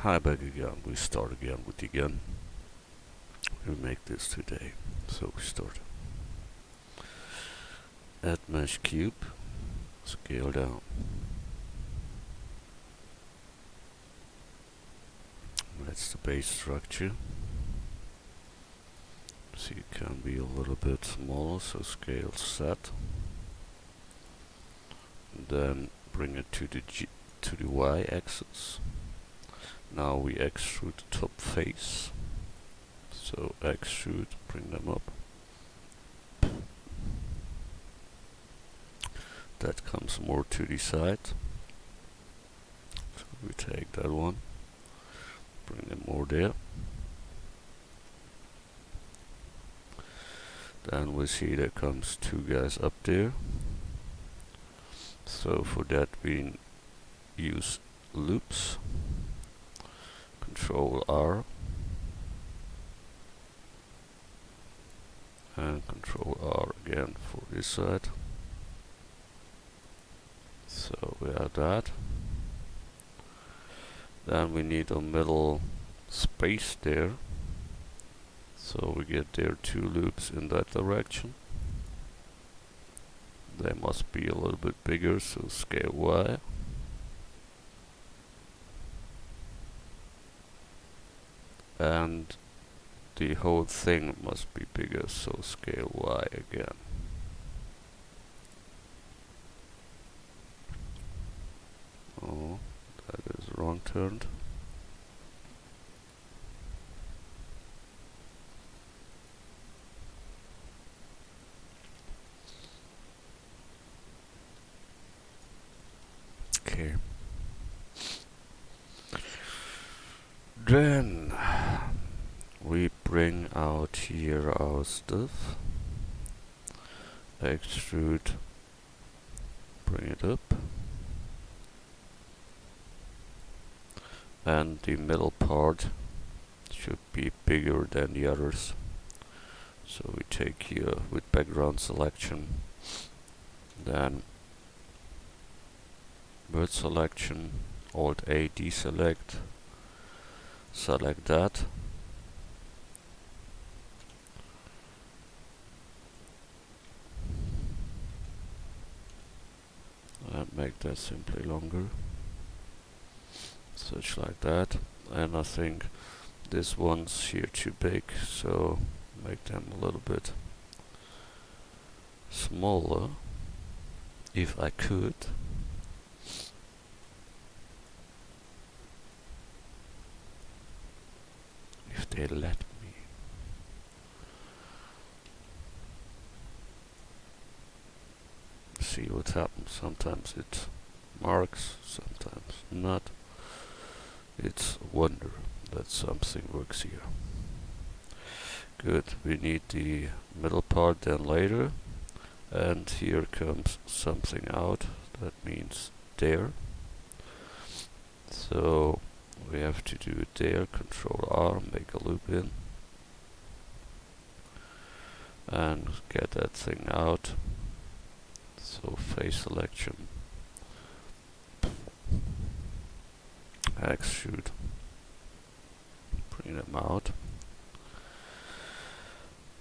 Hi, back again. We start again with the gun. We make this today. So we start. Add mesh cube. Scale down. That's the base structure. So it can be a little bit smaller, so scale set. And then bring it to the y-axis. Now we extrude the top face. So extrude, bring them up. That comes more to the side. So we take that one, bring them more there. Then we see there comes two guys up there. So for that we use loops. Control R and Control R again for this side. So we have that. Then we need a middle space there. So we get there two loops in that direction. They must be a little bit bigger, so scale Y. And the whole thing must be bigger, so scale Y again. Oh, that is wrong turned. Okay. Then we bring out here our stuff. Extrude, bring it up. And the middle part should be bigger than the others. So we take here with background selection, then word selection, Alt A deselect, select that. And make that simply longer. Such like that. And I think this one's here too big, so make them a little bit smaller, if I could. If they let me. See what happens. Sometimes it marks, sometimes not. It's a wonder that something works here. Good, we need the middle part then later. And here comes something out, that means there. So we have to do it there, Control R, make a loop in. And get that thing out. So face selection. Extrude. Bring them out.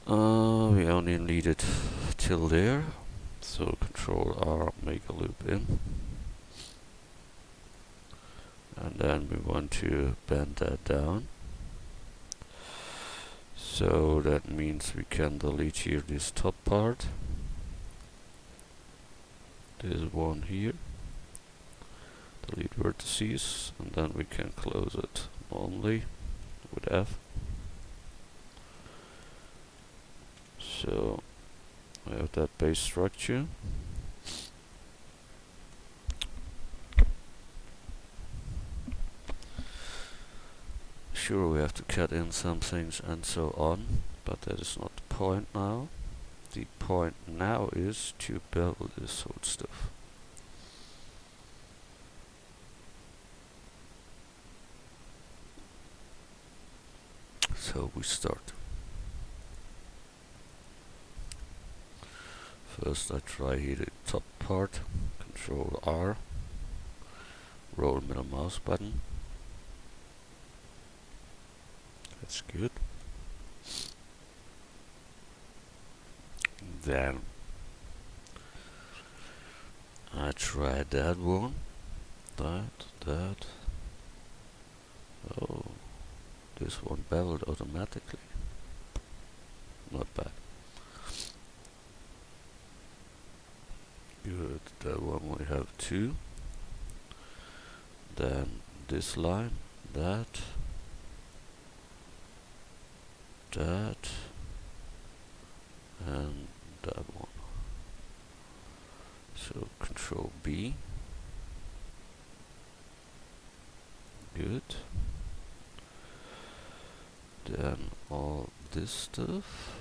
We only need it till there. So Control R, make a loop in. And then we want to bend that down. So that means we can delete here this top part. This one here. Delete vertices, and then we can close it normally with F. So we have that base structure. Sure, we have to cut in some things and so on, but that is not the point now. The point now is to build this sort of stuff. So we start. First I try here the top part, Control R, roll middle mouse button, That's good. Then I tried that one. That. Oh, this one beveled automatically. Not bad. Good. That one we have 2. Then this line, that, and that one. So Control B. Good. Then all this stuff.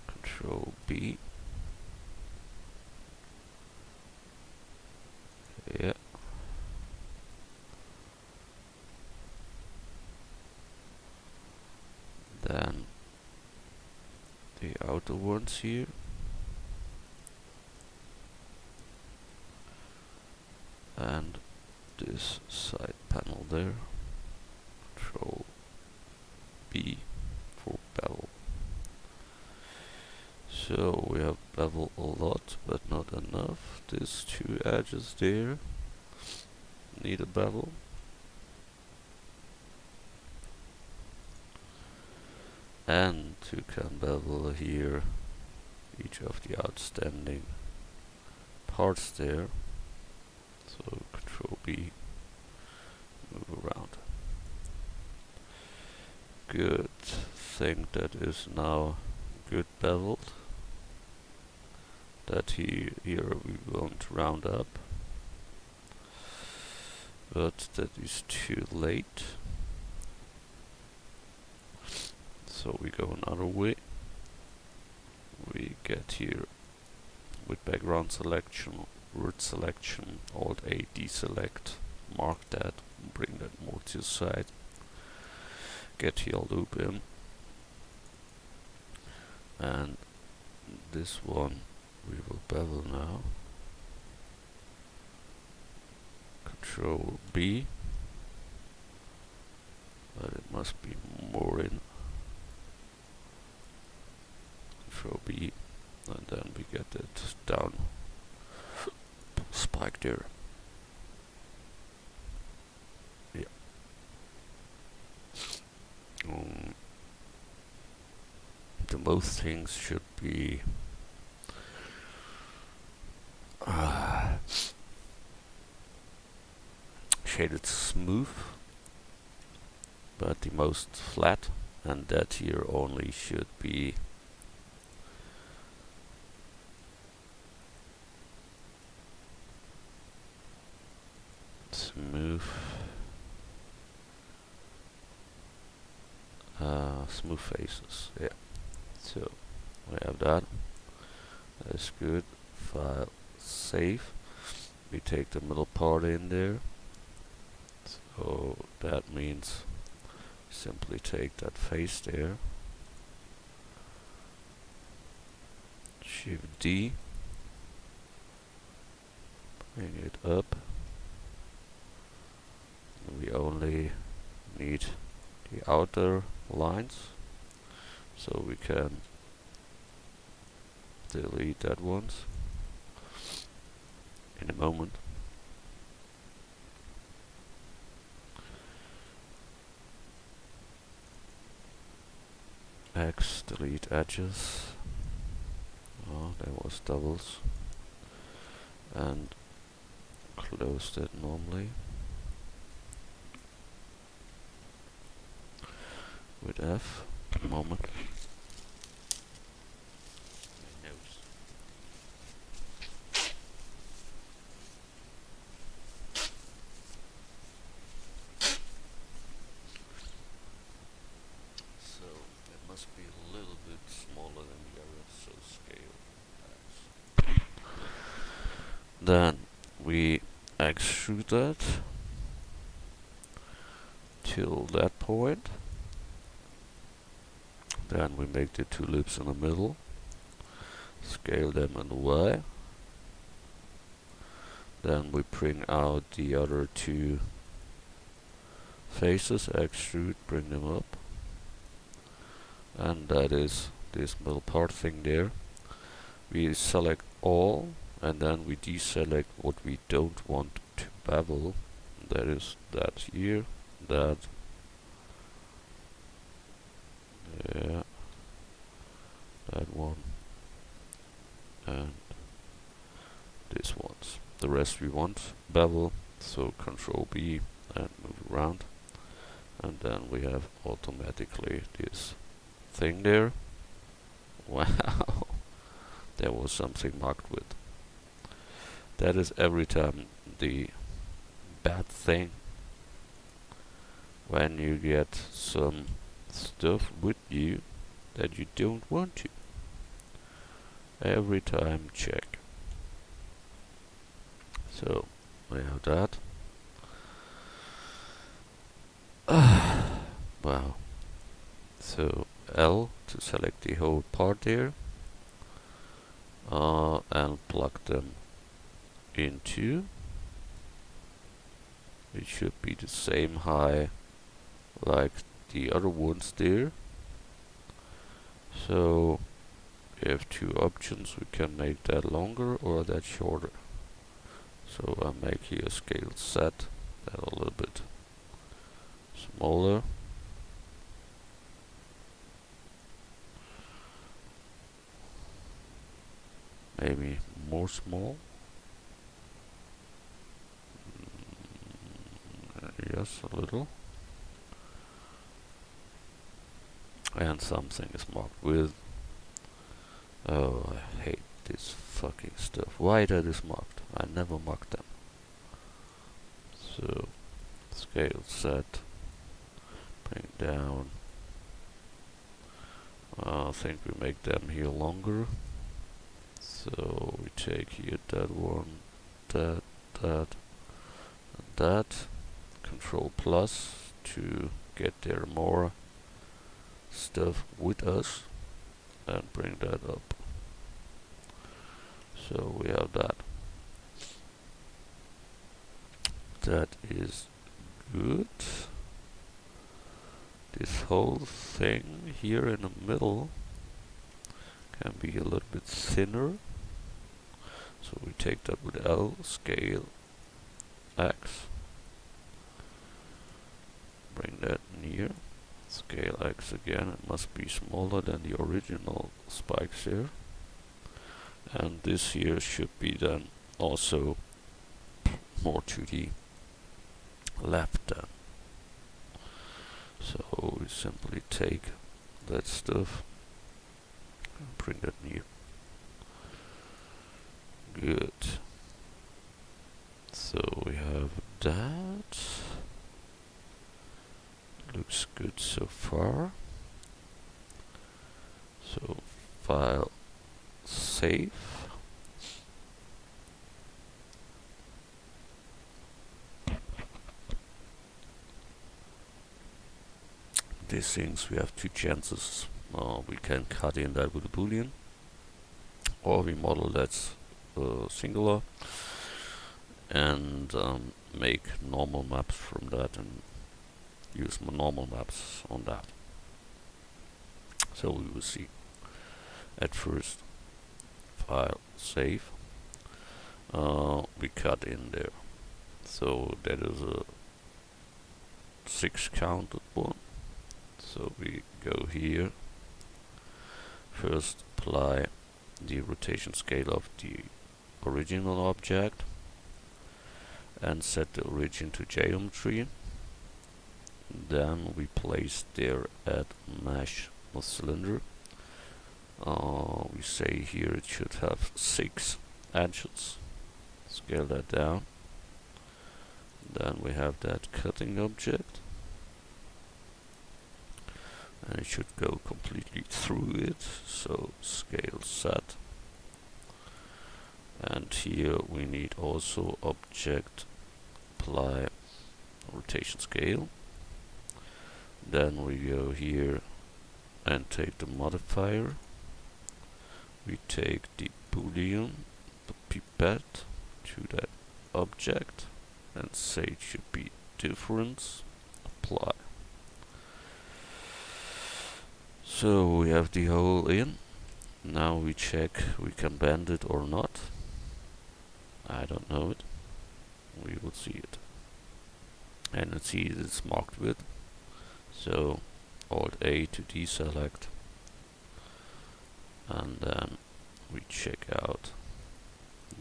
Control B. Yeah. Then the outer ones here. And this side panel there. Control B for bevel. So we have bevel a lot, but not enough. These 2 edges there need a bevel. And you can bevel here each of the outstanding parts there. So Control B, move around. Good. Think that is now good beveled. That here we won't round up. But that is too late. So we go another way. We get here with background selection, word selection, Alt A, deselect, mark that, bring that more to the side. Get here loop in. And this one we will bevel now. Control B. But it must be more in. Control B, and then we get it down spike there. Yeah. The most things should be shaded smooth, but the most flat, and that here only should be smooth, smooth faces. Yeah. So we have that. That's good. File, save. We take the middle part in there. So that means simply take that face there. Shift D. Bring it up. We only need the outer lines, so we can delete that ones in a moment. X, delete edges. Oh, there was doubles. And close that normally. With F, moment. My nose. So it must be a little bit smaller than the other, so scale X. Then we extrude that till that point. Then we make the 2 loops in the middle, scale them in the Y. Then we bring out the other two faces, extrude, bring them up, and that is this middle part thing there. We select all, and then we deselect what we don't want to bevel. That is that here, that, yeah, that one, and this ones. The rest we want bevel, so Control B and move around, and then we have automatically this thing there. Wow, there was something marked with. That is every time the bad thing, when you get some stuff with you that you don't want to. Every time check. So we have that. Wow. So L to select the whole part there, and plug them into. It should be the same high like the other ones there. So we have two options. We can make that longer or that shorter. So I make here scale set that a little bit smaller. Maybe more small. Yes, a little. And something is marked with. Oh, I hate this fucking stuff. Why that is marked? I never mark them. So, scale set. Bring down. I think we make them here longer. So we take here that one, that, and that. Control plus to get there more stuff with us, and bring that up. So we have that. That is good. This whole thing here in the middle can be a little bit thinner. So we take that with L, scale X. Bring that near. Scale X again. It must be smaller than the original spikes here. And this here should be then also more to the left then. So we simply take that stuff and bring that near. Good. So we have that. Looks good so far. So file, save. These things we have two chances. We can cut in that with a boolean, or we model that singular and make normal maps from that and use normal maps on that. So we will see. At first, file, save. We cut in there. So that is a 6 counted one. So we go here. First apply the rotation scale of the original object and set the origin to geometry. Then we place there at mesh the cylinder. We say here it should have 6 edges. Scale that down. Then we have that cutting object, and it should go completely through it. So scale set. And here we need also object apply rotation scale. Then we go here and take the modifier. We take the boolean, the pipette, to that object and say it should be difference, apply. So we have the hole in. Now we check we can bend it or not. I don't know it. We will see it. And let's see it's marked with. So Alt A to deselect. And then we check out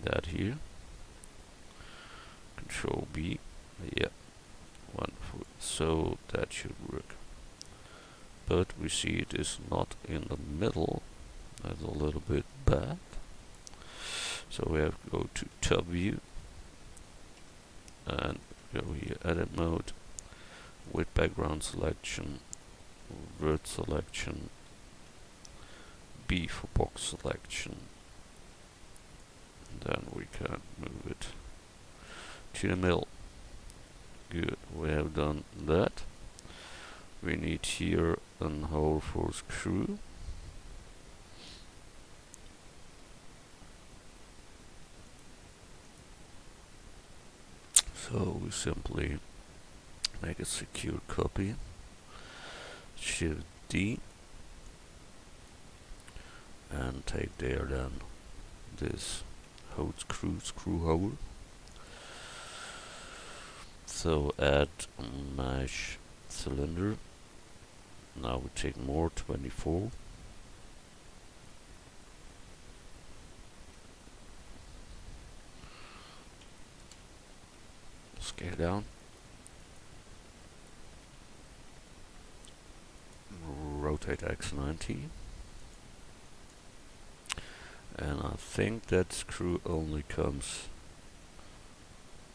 that here. Control B. Yeah. Wonderful. So that should work. But we see it is not in the middle. That's a little bit bad. So we have to go to Tab View and go here, Edit Mode, with background selection, word selection, B for box selection. And then we can move it to the middle. Good, we have done that. We need here a hole for screw. So we simply make a secure copy, Shift D, and take there then this hole screw hole. So add mesh cylinder. Now we take more 24. Scale down. Rotate X 90. And I think that screw only comes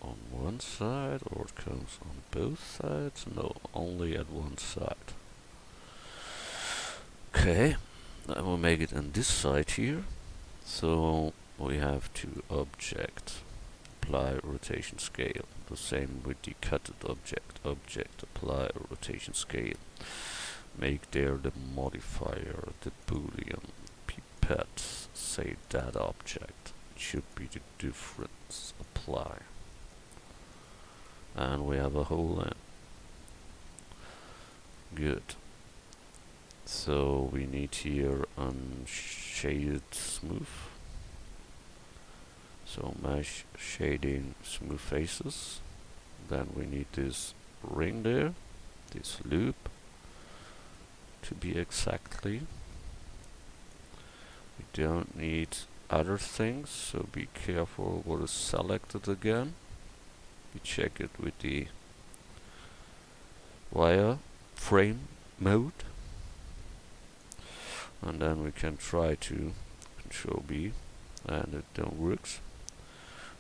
on one side, or it comes on both sides? No, only at one side. Okay, I will make it on this side here. So we have to object, apply rotation scale. The same with the cutted object, apply rotation scale. Make there the modifier, the boolean, pipette, say that object. It should be the difference, apply. And we have a hole in. Good. So we need here unshaded smooth. So mesh shading smooth faces. Then we need this ring there, this loop, to be exactly. We don't need other things, so be careful what is selected again. We check it with the wire frame mode. And then we can try to Control B, and it don't works.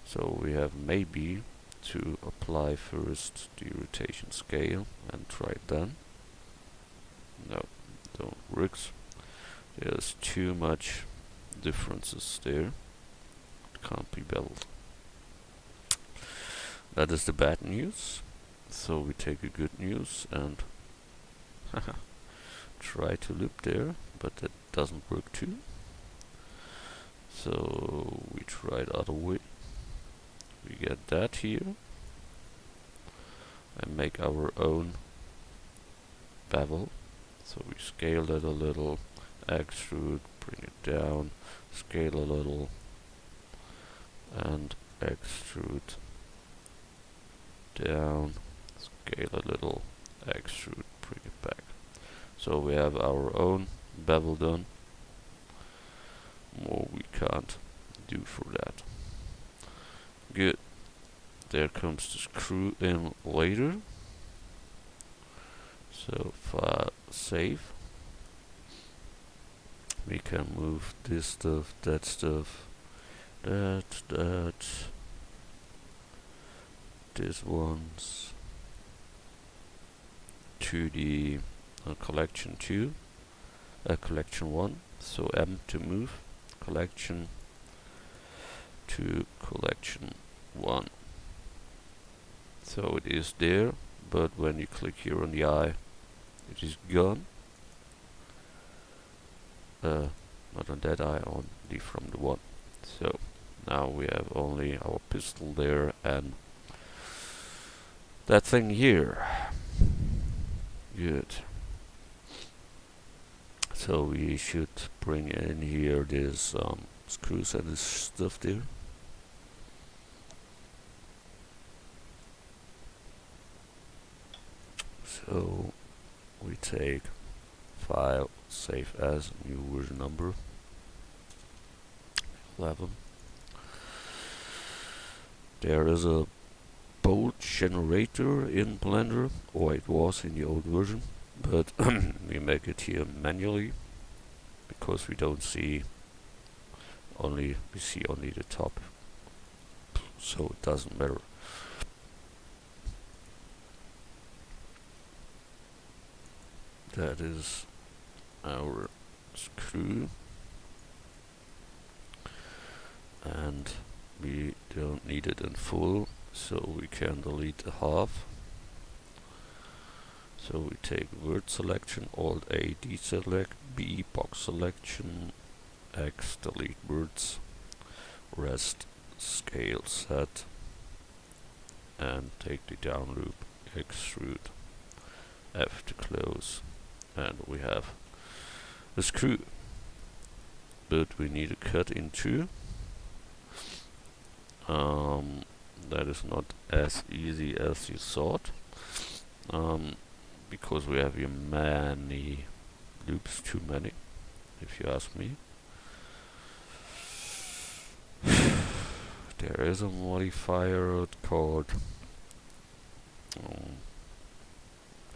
So we have maybe to apply first the rotation scale and try it then. No, don't works. There's too much differences there. It can't be beveled. That is the bad news. So we take a good news and try to loop there, but that doesn't work too. So we try the other way. We get that here and make our own bevel. So we scale that a little, extrude, bring it down, scale a little, and extrude down, scale a little, extrude, bring it back. So we have our own bevel done. More we can't do for that. Good. There comes the screw in later. So file, save. We can move this stuff, that, this ones to the collection 2, collection 1. So M to move, collection to collection 1. So it is there, but when you click here on the eye, it is gone. Not on that eye, on the from the one. So Now we have only our pistol there and that thing here. Good. So we should bring in here this screws and this stuff there. So we take file, save as, new version number 11. There is a bolt generator in Blender, or it was in the old version, but we make it here manually because we don't see we see only the top, so it doesn't matter. That is our screw, and we don't need it in full, so we can delete the half. So we take word selection, Alt A deselect, B box selection, X delete words, rest scale set, and take the down loop, extrude, F to close, and we have a screw. But we need to cut in two. That is not as easy as you thought, because we have here many loops, too many, if you ask me. There is a modifier called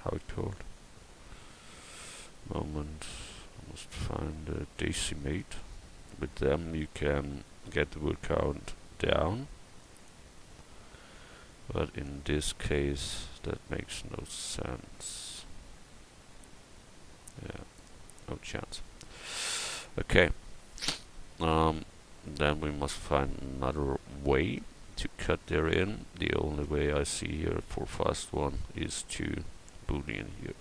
how it called? Moment, I must find a decimate. With them you can get the word count down, but in this case that makes no sense. Yeah, no chance. Okay, then we must find another way to cut there in. The only way I see here for fast one is to boolean here.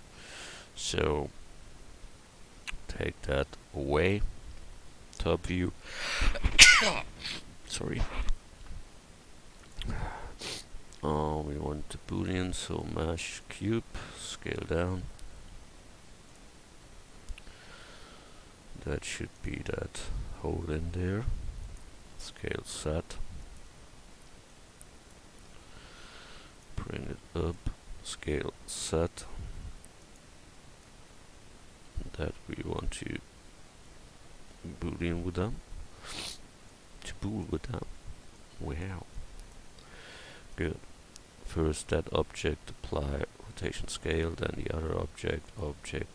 So take that away, top view. Sorry. We want the boolean, so mesh cube, scale down. That should be that hole in there. Scale set. Bring it up. Scale set. That we want to boolean with them. To bool with them. Wow. Good. First that object apply rotation scale, then the other object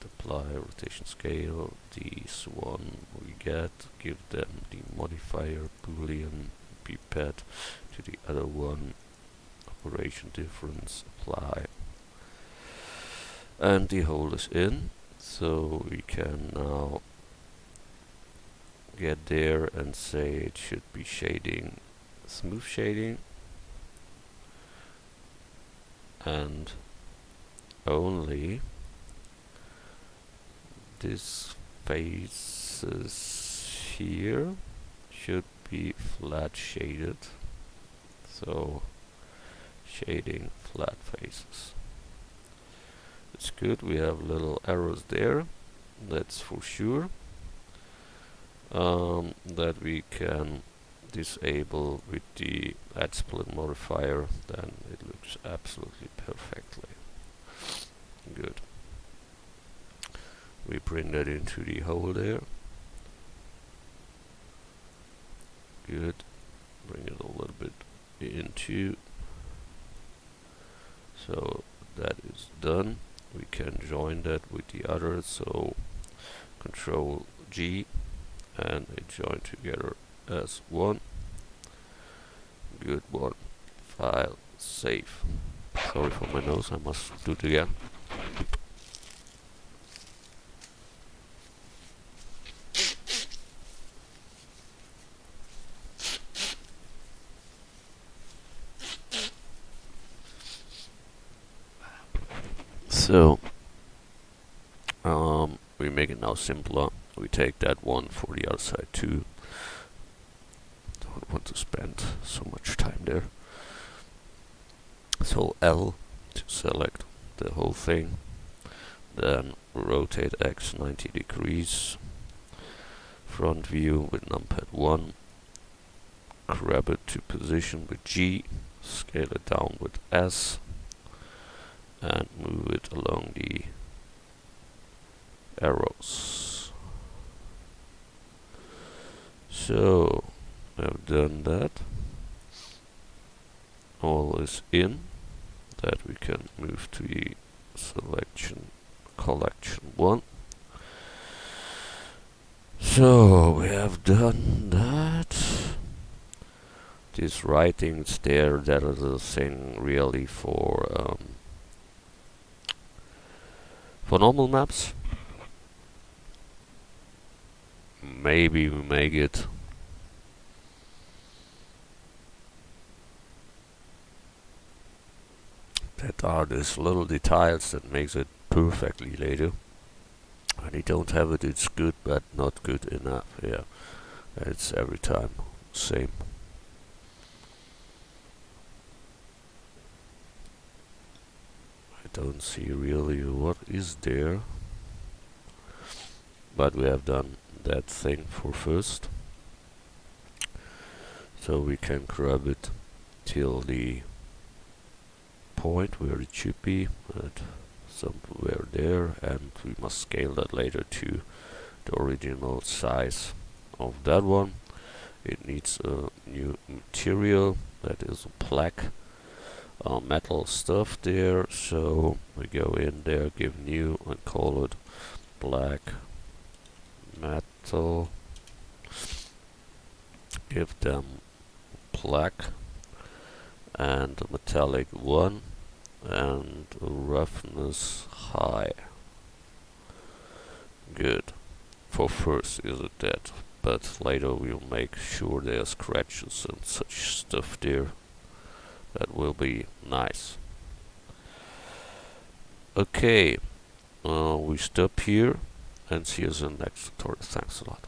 apply rotation scale. These one we get, give them the modifier boolean be pet to the other one, operation difference apply, and the hole is in. So we can now get there and say it should be shading, smooth shading, and only this faces here should be flat shaded. So shading flat faces. It's good, we have little arrows there, that's for sure. That we can disable with the add split modifier, then it looks absolutely perfectly good. We bring that into the hole there. Good. Bring it a little bit into. So that is done. We can join that with the other, so Control G and they join together as one. Good one. File, save. Sorry for my nose, I must do it again. So we make it now simpler. We take that one for the other side too. Don't want want to spend so much time there. So L to select the whole thing, then rotate X 90 degrees, front view with numpad 1, grab it to position with G, scale it down with S, and move it along the arrows. So I've done that. All is in. That we can move to the selection collection 1. So we have done that. These writings there, that is a thing really for normal maps. Maybe we make it that are these little details that makes it perfectly later. When you don't have it, it's good, but not good enough. Yeah, it's every time same. I don't see really what is there, but we have done that thing for first. So we can grab it till the point where it should be, at somewhere there, and we must scale that later to the original size of that one. It needs a new material, that is a black metal stuff there, so we go in there, give new, and call it black metal, give them black and a metallic 1 and a roughness high. Good. For first is it that, but later we'll make sure there are scratches and such stuff there. That will be nice. Okay, we stop here and see you in the next tutorial. Thanks a lot.